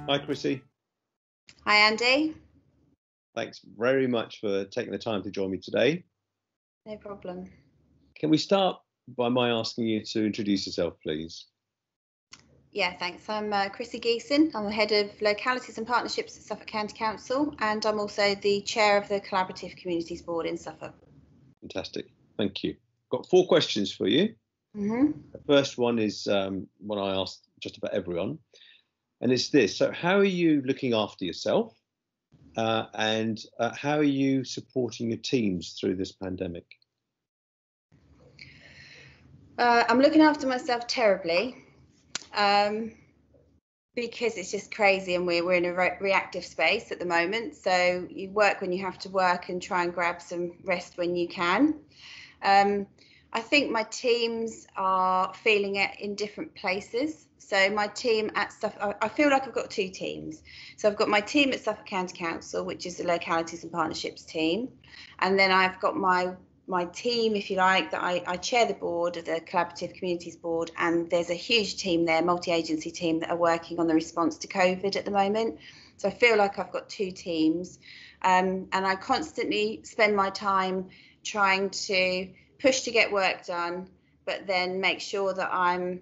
Hi, Chrissie. Hi, Andy. Thanks very much for taking the time to join me today. No problem. Can we start by my asking you to introduce yourself, please? Yeah, thanks. I'm Chrissie Geeson. I'm the head of Localities and Partnerships at Suffolk County Council, and I'm also the chair of the Collaborative Communities Board in Suffolk. Fantastic. Thank you. Got 4 questions for you. The first one is one I asked just about everyone, and it's this. So how are you looking after yourself and how are you supporting your teams through this pandemic? I'm looking after myself terribly because it's just crazy and we're in a reactive space at the moment. So you work when you have to work and try and grab some rest when you can. I think my teams are feeling it in different places. So my team at Suffolk, I feel like I've got 2 teams. So I've got my team at Suffolk County Council, which is the Localities and Partnerships team. And then I've got my team, if you like, that I chair the board of the Collaborative Communities Board. And there's a huge team there, multi-agency team, that are working on the response to COVID at the moment. So I feel like I've got 2 teams. And I constantly spend my time trying to push to get work done, but then make sure that I'm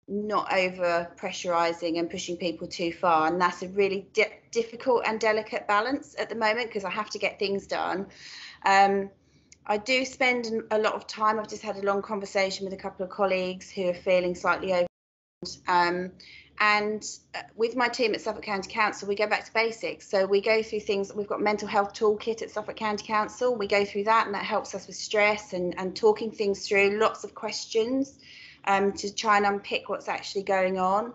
not over pressurizing and pushing people too far. And that's a really difficult and delicate balance at the moment because I have to get things done. I do spend a lot of time. I've just had a long conversation with a couple of colleagues who are feeling slightly overwhelmed. And with my team at Suffolk County Council, we go back to basics. So we go through things. We've got mental health toolkit at Suffolk County Council. We go through that, and that helps us with stress and talking things through. Lots of questions to try and unpick what's actually going on.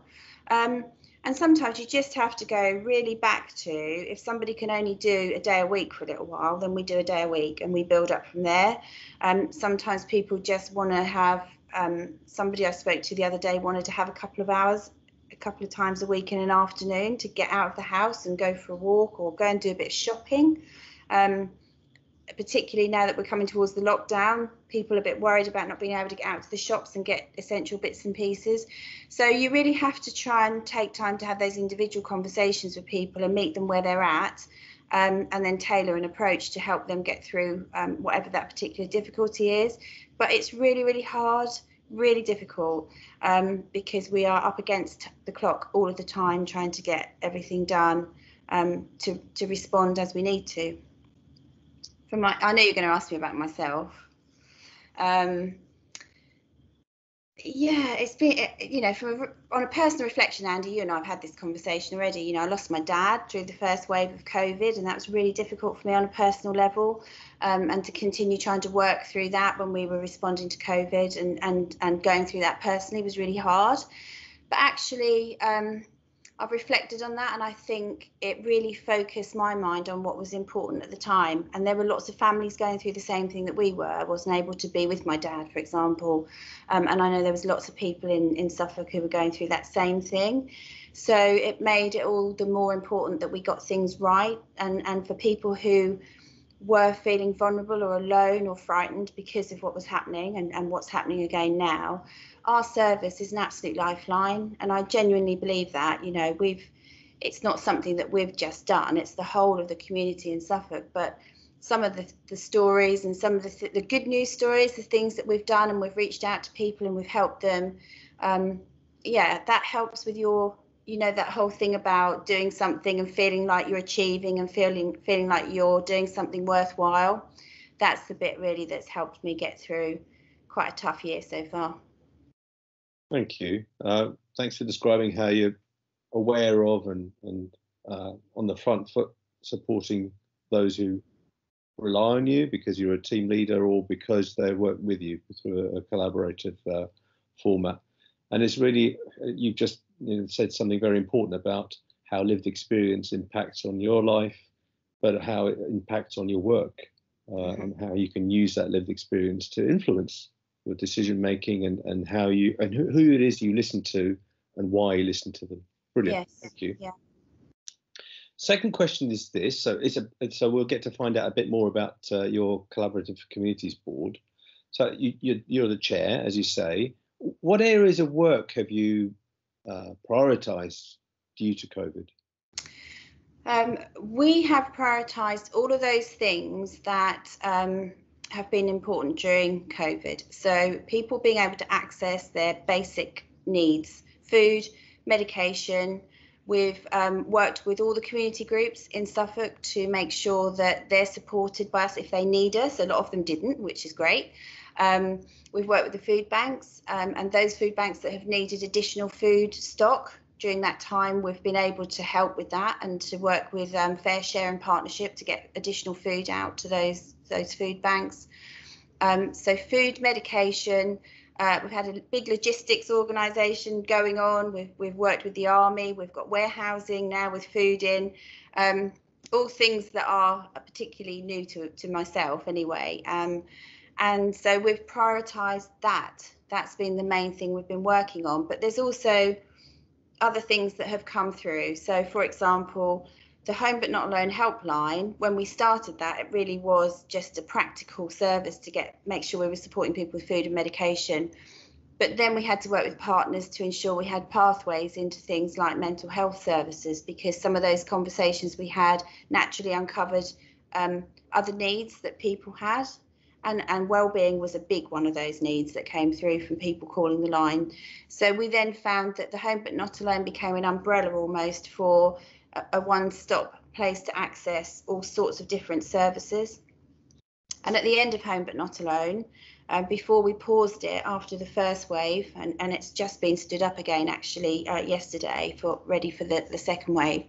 And sometimes you just have to go really back to, if somebody can only do a day a week for a little while, then we do a day a week and we build up from there. Sometimes people just want to have, somebody I spoke to the other day wanted to have a couple of hours, a couple of times a week in an afternoon to get out of the house and go for a walk or go and do a bit of shopping. Particularly now that we're coming towards the lockdown, people are a bit worried about not being able to get out to the shops and get essential bits and pieces. So you really have to try and take time to have those individual conversations with people and meet them where they're at, and then tailor an approach to help them get through whatever that particular difficulty is. But it's really, really hard, really difficult, because we are up against the clock all of the time trying to get everything done to respond as we need to. I know you're going to ask me about myself. Yeah, it's been, on a personal reflection, Andy, you and I have had this conversation already. I lost my dad through the first wave of COVID, and that was really difficult for me on a personal level. And to continue trying to work through that when we were responding to COVID and going through that personally was really hard. But actually, I've reflected on that, and I think it really focused my mind on what was important at the time. And there were lots of families going through the same thing that we were. I wasn't able to be with my dad, for example. And I know there was lots of people in Suffolk who were going through that same thing. So it made it all the more important that we got things right. And for people who were feeling vulnerable or alone or frightened because of what was happening and what's happening again now, our service is an absolute lifeline. And I genuinely believe that, it's not something that we've just done, it's the whole of the community in Suffolk. But some of the stories and some of the good news stories, the things that we've done, and we've reached out to people and we've helped them, that helps with your, that whole thing about doing something and feeling like you're achieving and feeling like you're doing something worthwhile. That's the bit really that's helped me get through quite a tough year so far. Thank you. Thanks for describing how you're aware of and on the front foot supporting those who rely on you because you're a team leader or because they work with you through a collaborative format. And it's really, you've just said something very important about how lived experience impacts on your life, but how it impacts on your work, and how you can use that lived experience to influence your decision making and how you and who it is you listen to and why you listen to them. Brilliant. Yes. Thank you. Yeah. Second question is this. So so we'll get to find out a bit more about your Collaborative Communities Board. So you're the chair, as you say. What areas of work have you prioritised due to COVID? We have prioritised all of those things that have been important during COVID. So people being able to access their basic needs, food, medication. We've worked with all the community groups in Suffolk to make sure that they're supported by us if they need us. A lot of them didn't, which is great. We've worked with the food banks, and those food banks that have needed additional food stock during that time, we've been able to help with that and to work with Fair Share and Partnership to get additional food out to those food banks. So food, medication. We've had a big logistics organisation going on. We've worked with the army. We've got warehousing now with food in. All things that are particularly new to myself anyway. And so we've prioritised that. That's been the main thing we've been working on. But there's also other things that have come through. So, for example, the Home But Not Alone helpline, when we started that, it really was just a practical service to make sure we were supporting people with food and medication. But then we had to work with partners to ensure we had pathways into things like mental health services, because some of those conversations we had naturally uncovered other needs that people had. And well-being was a big one of those needs that came through from people calling the line. So we then found that the Home But Not Alone became an umbrella almost for a one-stop place to access all sorts of different services. And at the end of Home But Not Alone, before we paused it after the first wave, and it's just been stood up again actually yesterday ready for the second wave.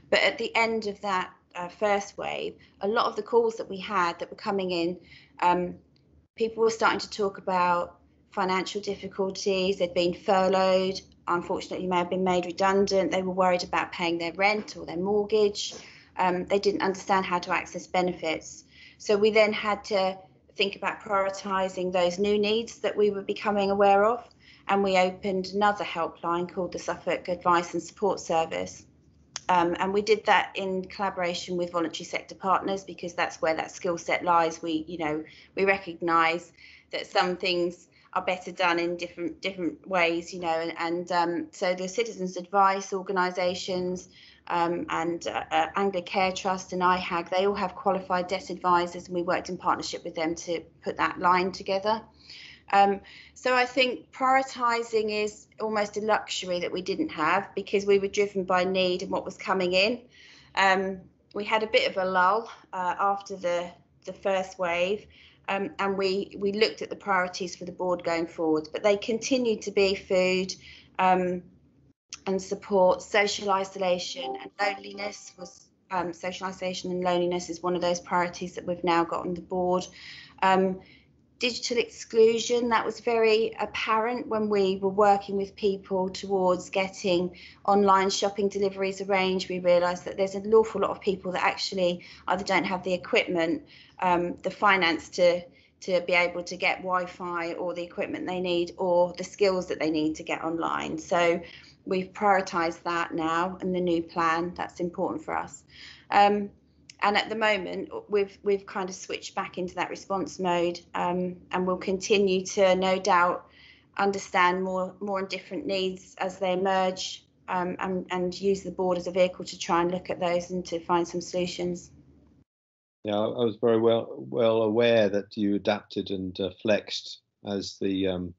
But at the end of that first wave, a lot of the calls that we had that were coming in, people were starting to talk about financial difficulties. They'd been furloughed, unfortunately may have been made redundant. They were worried about paying their rent or their mortgage. They didn't understand how to access benefits. So we then had to think about prioritising those new needs that we were becoming aware of. And we opened another helpline called the Suffolk Advice and Support Service. And we did that in collaboration with voluntary sector partners, because that's where that skill set lies. We recognise that some things are better done in different ways, so the citizens advice organisations and Anglia Care Trust and IHAG, they all have qualified debt advisors, and we worked in partnership with them to put that line together. So I think prioritising is almost a luxury that we didn't have, because we were driven by need and what was coming in. We had a bit of a lull after the first wave, and we looked at the priorities for the board going forward, but they continued to be food and support. Social isolation and loneliness was social isolation and loneliness is one of those priorities that we've now got on the board. Digital exclusion, that was very apparent when we were working with people towards getting online shopping deliveries arranged. We realised that there's an awful lot of people that actually either don't have the equipment, the finance to be able to get Wi-Fi or the equipment they need, or the skills that they need to get online. So we've prioritised that now in the new plan. That's important for us. And at the moment, we've kind of switched back into that response mode, and we'll continue to, no doubt, understand more and different needs as they emerge, and use the board as a vehicle to try and look at those and to find some solutions. Yeah, I was very well aware that you adapted and flexed as the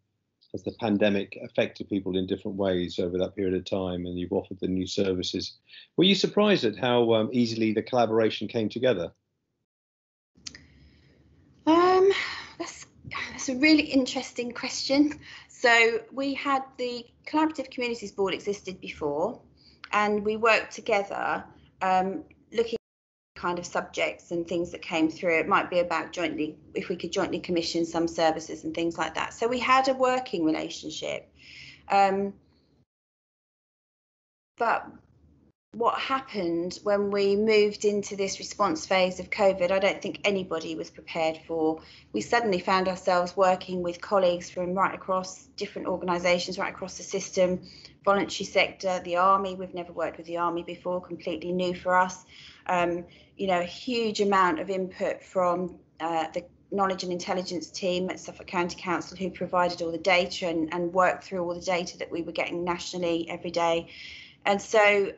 pandemic affected people in different ways over that period of time, and you've offered the new services. Were you surprised at how easily the collaboration came together? That's a really interesting question. So we had the Collaborative Communities Board existed before, and we worked together looking at kind of subjects and things that came through. It might be about if we could jointly commission some services and things like that. So we had a working relationship. But what happened when we moved into this response phase of COVID, I don't think anybody was prepared for. We suddenly found ourselves working with colleagues from right across different organisations, right across the system, voluntary sector, the army. We've never worked with the army before, completely new for us. A huge amount of input from the knowledge and intelligence team at Suffolk County Council, who provided all the data and worked through all the data that we were getting nationally every day. And so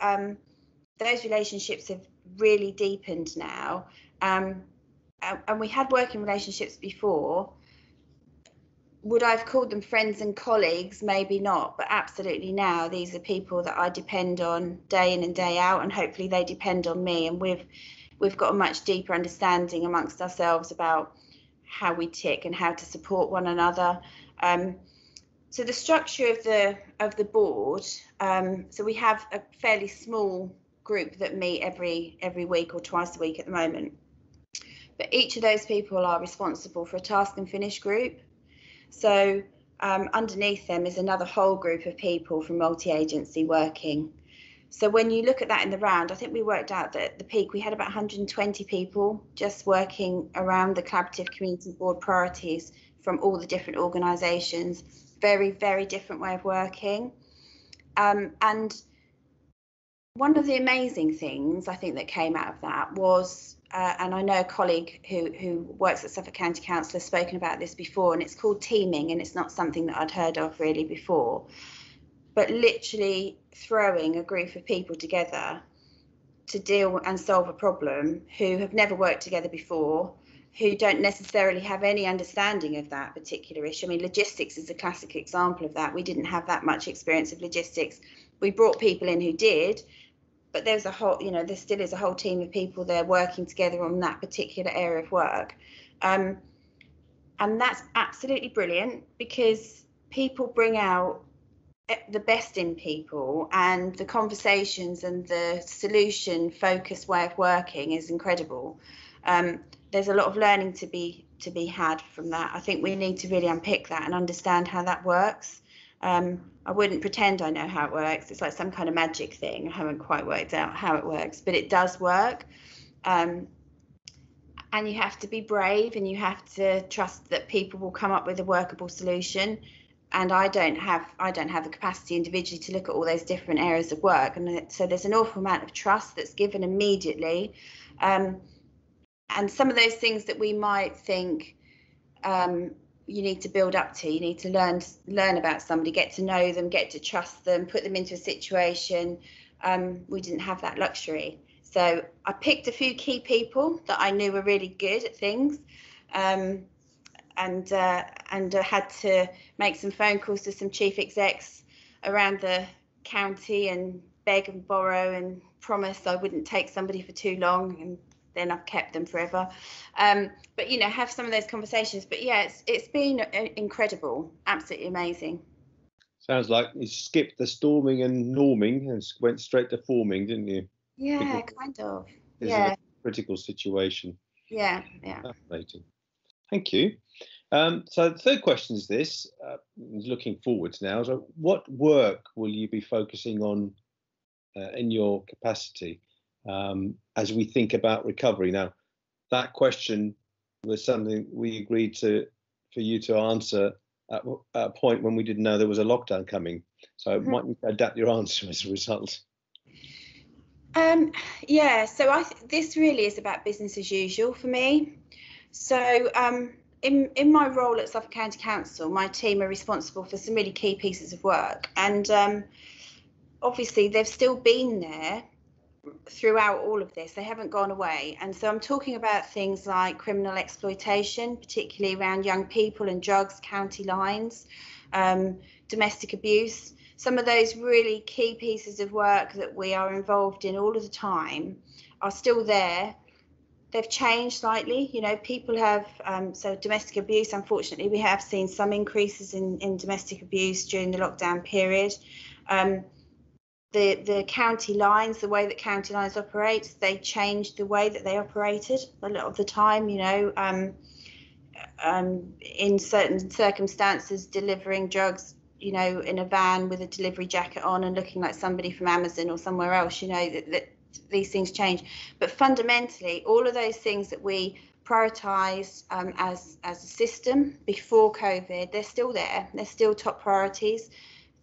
those relationships have really deepened now. And we had working relationships before. Would I have called them friends and colleagues? Maybe not, but absolutely now these are people that I depend on day in and day out, and hopefully they depend on me. And we've got a much deeper understanding amongst ourselves about how we tick and how to support one another. So the structure of the board. So we have a fairly small group that meet every week or twice a week at the moment. But each of those people are responsible for a task and finish group. So underneath them is another whole group of people from multi-agency working. So when you look at that in the round, I think we worked out that at the peak we had about 120 people just working around the collaborative community board priorities from all the different organisations. Very, very different way of working. And one of the amazing things I think that came out of that was, and I know a colleague who works at Suffolk County Council has spoken about this before, and it's called teaming, and it's not something that I'd heard of really before, but literally throwing a group of people together to deal and solve a problem who have never worked together before, who don't necessarily have any understanding of that particular issue. I mean, logistics is a classic example of that. We didn't have that much experience of logistics. We brought people in who did, but there's a whole, there still is a whole team of people there working together on that particular area of work. And that's absolutely brilliant because people bring out the best in people, and the conversations and the solution focused way of working is incredible. There's a lot of learning to be had from that. I think we need to really unpick that and understand how that works. I wouldn't pretend I know how it works. It's like some kind of magic thing. I haven't quite worked out how it works, but it does work. And you have to be brave, and you have to trust that people will come up with a workable solution. And I don't have the capacity individually to look at all those different areas of work. And so there's an awful amount of trust that's given immediately. And some of those things that we might think you need to build up to, you need to learn about somebody, get to know them, get to trust them, put them into a situation. We didn't have that luxury. So I picked a few key people that I knew were really good at things, and had to make some phone calls to some chief execs around the county and beg and borrow and promise I wouldn't take somebody for too long, and then I've kept them forever. But have some of those conversations. But yeah, it's been incredible, absolutely amazing. Sounds like you skipped the storming and norming and went straight to forming, didn't you? Yeah, kind of. Yeah, a critical situation. Yeah. Fascinating. Thank you. So the third question is this, looking forwards now. So what work will you be focusing on in your capacity as we think about recovery? Now, that question was something we agreed for you to answer at a point when we didn't know there was a lockdown coming. So might you adapt your answer as a result? Yeah, so this really is about business as usual for me. So in my role at Suffolk County Council, my team are responsible for some really key pieces of work, and obviously they've still been there throughout all of this. They haven't gone away. And so I'm talking about things like criminal exploitation, particularly around young people and drugs, county lines, domestic abuse. Some of those really key pieces of work that we are involved in all of the time are still there. They've changed slightly. People have, so domestic abuse, unfortunately, we have seen some increases in domestic abuse during the lockdown period. The county lines, the way that county lines operate, they changed the way that they operated a lot of the time, in certain circumstances, delivering drugs, in a van with a delivery jacket on and looking like somebody from Amazon or somewhere else, that these things change. But fundamentally, all of those things that we prioritised as a system before COVID, they're still there. They're still top priorities.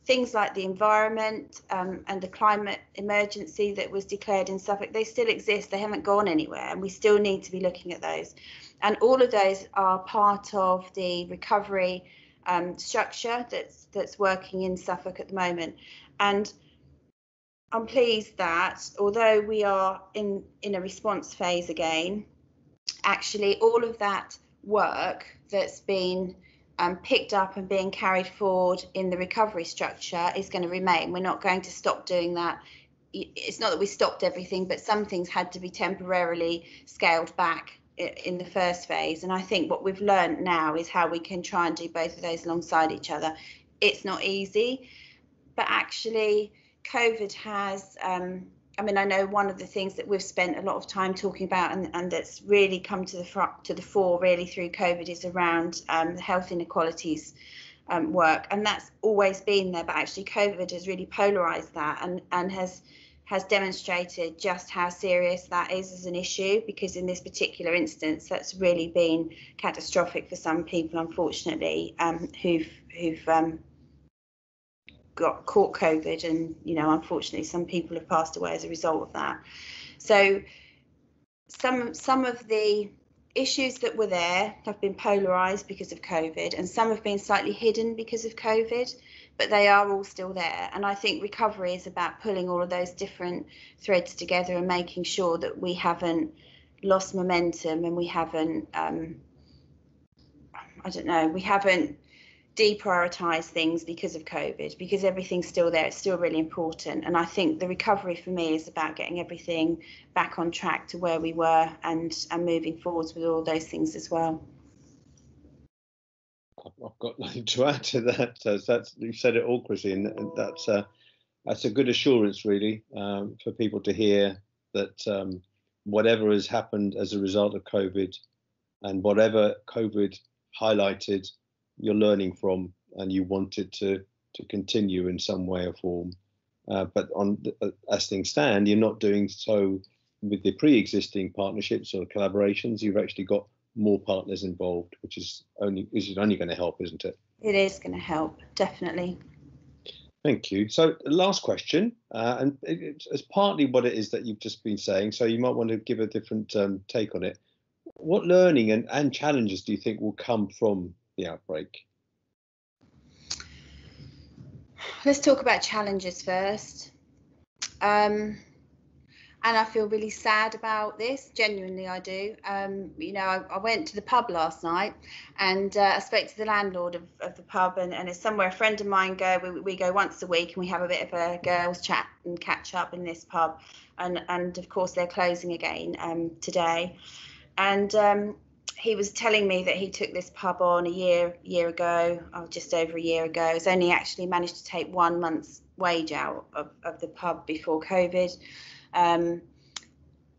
Things like the environment and the climate emergency that was declared in Suffolk, they still exist. They haven't gone anywhere, and we still need to be looking at those. And all of those are part of the recovery structure that's working in Suffolk at the moment. And I'm pleased that although we are in a response phase again, actually all of that work that's been picked up and being carried forward in the recovery structure is going to remain. We're not going to stop doing that. It's not that we stopped everything, but some things had to be temporarily scaled back in the first phase. And I think what we've learned now is how we can try and do both of those alongside each other. It's not easy, but actually COVID has, I mean, I know one of the things that we've spent a lot of time talking about and that's really come to the fore really through COVID is around the health inequalities work, and that's always been there, but actually COVID has really polarized that and has demonstrated just how serious that is as an issue, because in this particular instance that's really been catastrophic for some people, unfortunately, who've got caught COVID, and unfortunately some people have passed away as a result of that. So some of the issues that were there have been polarized because of COVID, and some have been slightly hidden because of COVID, but they are all still there. And I think recovery is about pulling all of those different threads together and making sure that we haven't lost momentum and we haven't we haven't deprioritize things because of COVID, because everything's still there. It's still really important. And I think the recovery for me is about getting everything back on track to where we were and moving forwards with all those things as well. I've got nothing to add to that. You've said it all, Chrissie, and that's a good assurance, really, for people to hear that whatever has happened as a result of COVID and whatever COVID highlighted, you're learning from, and you want it to continue in some way or form. But as things stand, you're not doing so with the pre-existing partnerships or collaborations. You've actually got more partners involved, which is only going to help, isn't it? It is going to help, definitely. Thank you. So last question, and it's partly what it is that you've just been saying, so you might want to give a different take on it. What learning and challenges do you think will come from the outbreak? Let's talk about challenges first. And I feel really sad about this. Genuinely, I do. I went to the pub last night, and I spoke to the landlord of the pub, and it's somewhere a friend of mine go. We go once a week, and we have a bit of a girls' chat and catch up in this pub. And of course, they're closing again today. And he was telling me that he took this pub on a year ago, or just over a year ago. He's only actually managed to take 1 month's wage out of the pub before COVID.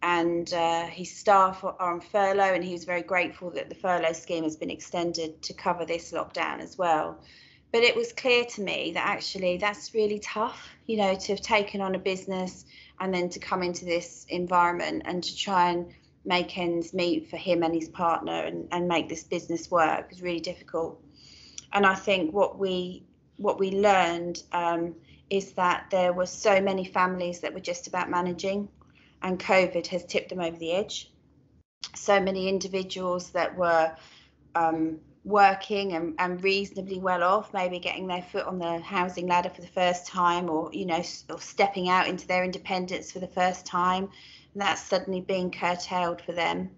His staff are on furlough, and he was very grateful that the furlough scheme has been extended to cover this lockdown as well. But it was clear to me that actually that's really tough, to have taken on a business and then to come into this environment and to try and make ends meet for him and his partner and make this business work is really difficult. And I think what we learned is that there were so many families that were just about managing, and COVID has tipped them over the edge. So many individuals that were working and reasonably well off, maybe getting their foot on the housing ladder for the first time, or stepping out into their independence for the first time, and that's suddenly being curtailed for them.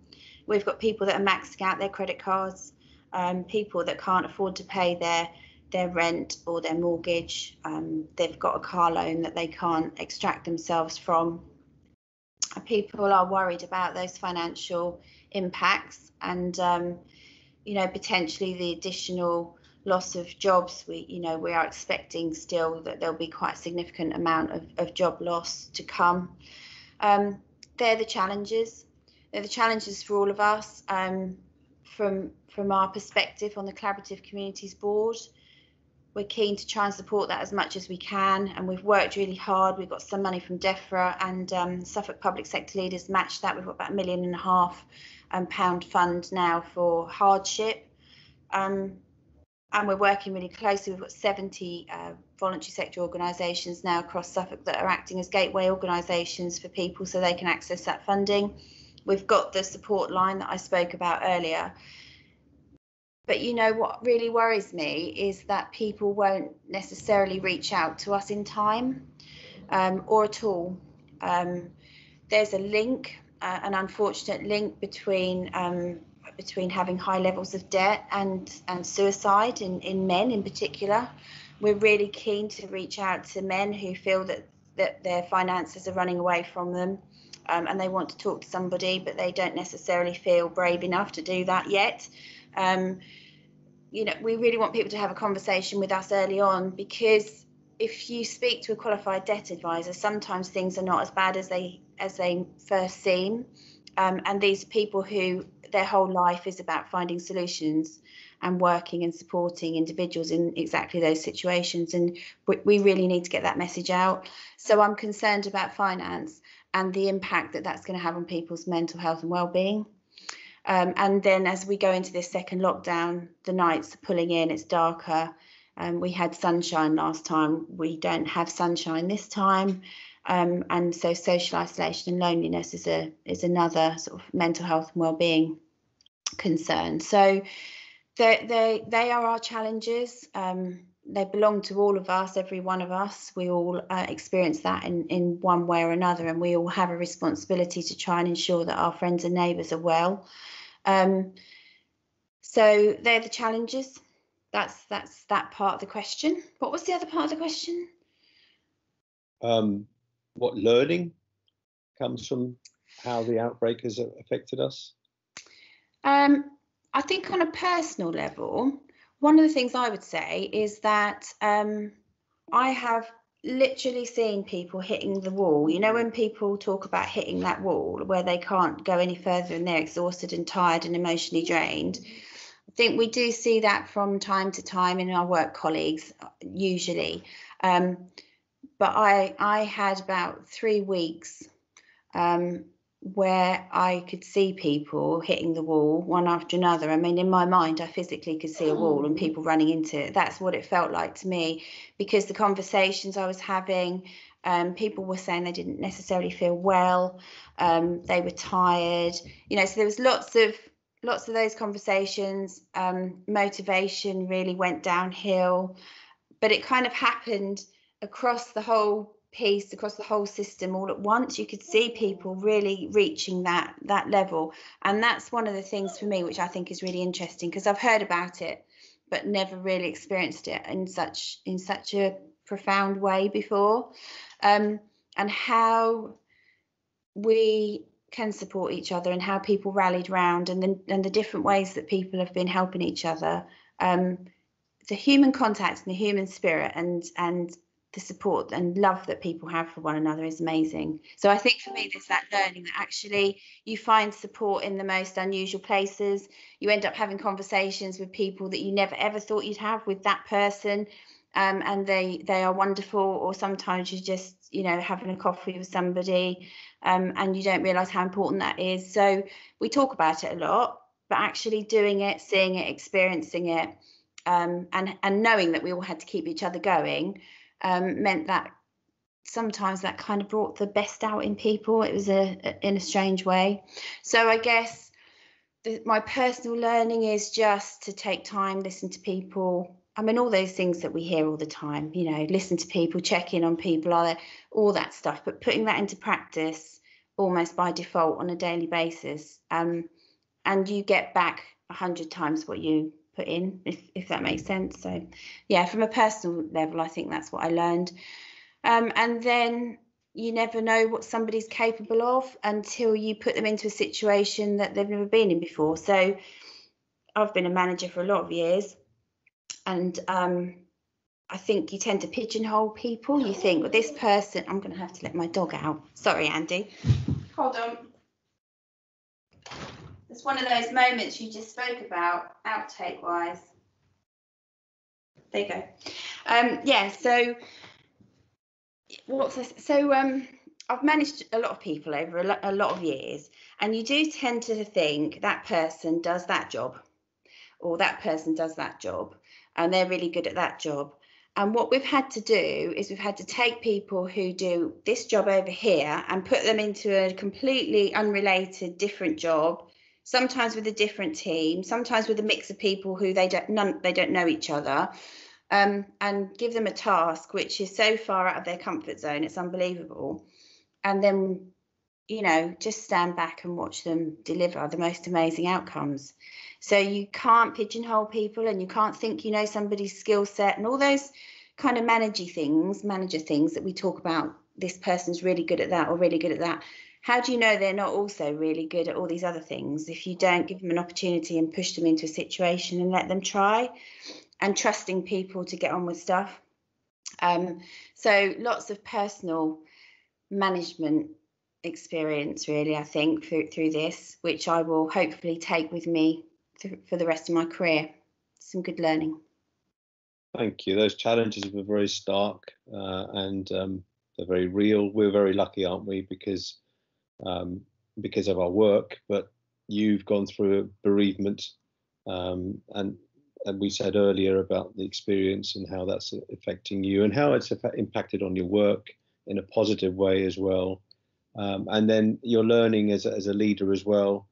We've got people that are maxing out their credit cards, people that can't afford to pay their rent or their mortgage. They've got a car loan that they can't extract themselves from. People are worried about those financial impacts and potentially the additional loss of jobs. We are expecting still that there'll be quite a significant amount of job loss to come. They're the challenges. They're the challenges for all of us. From our perspective on the Collaborative Communities Board, we're keen to try and support that as much as we can, and we've worked really hard. We've got some money from DEFRA, and Suffolk Public Sector Leaders matched that. We've got about £1.5 million fund now for hardship, and we're working really closely. We've got 70 voluntary sector organisations now across Suffolk that are acting as gateway organisations for people so they can access that funding. We've got the support line that I spoke about earlier. But what really worries me is that people won't necessarily reach out to us in time. or at all. There's a link, an unfortunate link between having high levels of debt and suicide in men in particular. We're really keen to reach out to men who feel that their finances are running away from them, and they want to talk to somebody, but they don't necessarily feel brave enough to do that yet. You know, we really want people to have a conversation with us early on, because if you speak to a qualified debt advisor, sometimes things are not as bad as they first seem. And these people who their whole life is about finding solutions and working and supporting individuals in exactly those situations. And we really need to get that message out. So I'm concerned about finance and the impact that that's going to have on people's mental health and well-being. And then as we go into this second lockdown, the nights are pulling in, it's darker. We had sunshine last time. We don't have sunshine this time. And so social isolation and loneliness is another sort of mental health and well-being concern. So they are our challenges. They belong to all of us, every one of us. We all experience that in one way or another, and we all have a responsibility to try and ensure that our friends and neighbours are well. So they're the challenges. That's that part of the question. What was the other part of the question? What learning comes from how the outbreak has affected us? I think on a personal level, one of the things I would say is that I have literally seen people hitting the wall. You know, when people talk about hitting that wall where they can't go any further and they're exhausted and tired and emotionally drained. I think we do see that from time to time in our work colleagues, usually. But I had about 3 weeks where I could see people hitting the wall one after another. I mean, in my mind, I physically could see a wall and people running into it. That's what it felt like to me, because the conversations I was having, people were saying they didn't necessarily feel well, they were tired, you know, so there was lots of those conversations. Motivation really went downhill, but it kind of happened across the whole piece, across the whole system all at once. You could see people really reaching that level, and that's one of the things for me which I think is really interesting, because I've heard about it but never really experienced it in such a profound way before, and how we can support each other and how people rallied round, and the different ways that people have been helping each other. The human contact and the human spirit and the support and love that people have for one another is amazing. So I think for me, there's that learning that actually you find support in the most unusual places. You end up having conversations with people that you never ever thought you'd have with that person, and they are wonderful. Or sometimes you just, you know, having a coffee with somebody, and you don't realise how important that is. So we talk about it a lot, but actually doing it, seeing it, experiencing it, and knowing that we all had to keep each other going, meant that sometimes that kind of brought the best out in people. It was in a strange way. So I guess my personal learning is just to take time, listen to people. I mean, all those things that we hear all the time, you know, listen to people, check in on people, all that stuff, but putting that into practice almost by default on a daily basis, and you get back 100 times what you put in, if that makes sense. So yeah, from a personal level, I think that's what I learned. And then you never know what somebody's capable of until you put them into a situation that they've never been in before. So I've been a manager for a lot of years, and I think you tend to pigeonhole people. You think, well, this person, I'm going to have to let my dog out. Sorry, Andy. Hold on. It's one of those moments you just spoke about, outtake wise. There you go. Yeah, so what's this? So I've managed a lot of people over a lot of years, and you do tend to think that person does that job, or that person does that job, and they're really good at that job. And what we've had to do is we've had to take people who do this job over here and put them into a completely unrelated, different job, sometimes with a different team, sometimes with a mix of people who they don't know each other, and give them a task which is so far out of their comfort zone, it's unbelievable. And then, you know, just stand back and watch them deliver the most amazing outcomes. So you can't pigeonhole people, and you can't think you know somebody's skill set and all those kind of manager things that we talk about. This person's really good at that or really good at that. How do you know they're not also really good at all these other things if you don't give them an opportunity and push them into a situation and let them try, and trusting people to get on with stuff? So lots of personal management experience, really, I think, through this, which I will hopefully take with me for the rest of my career. Some good learning. Thank you. Those challenges were very stark and they're very real. We're very lucky, aren't we, because of our work, but you've gone through a bereavement, and we said earlier about the experience and how that's affecting you and how it's impacted on your work in a positive way as well. And then you're learning as a leader as well.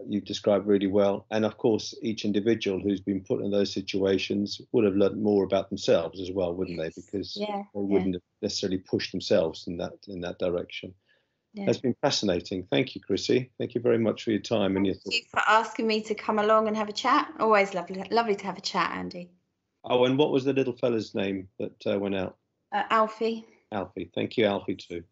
You've described really well. And of course, each individual who's been put in those situations would have learned more about themselves as well, wouldn't they? Because they wouldn't have necessarily pushed themselves in that direction. Yeah. That's been fascinating. Thank you, Chrissie. Thank you very much for your time and your thoughts. Thank you for asking me to come along and have a chat. Always lovely to have a chat, Andy. Oh, and what was the little fella's name that went out? Alfie. Alfie. Thank you, Alfie, too.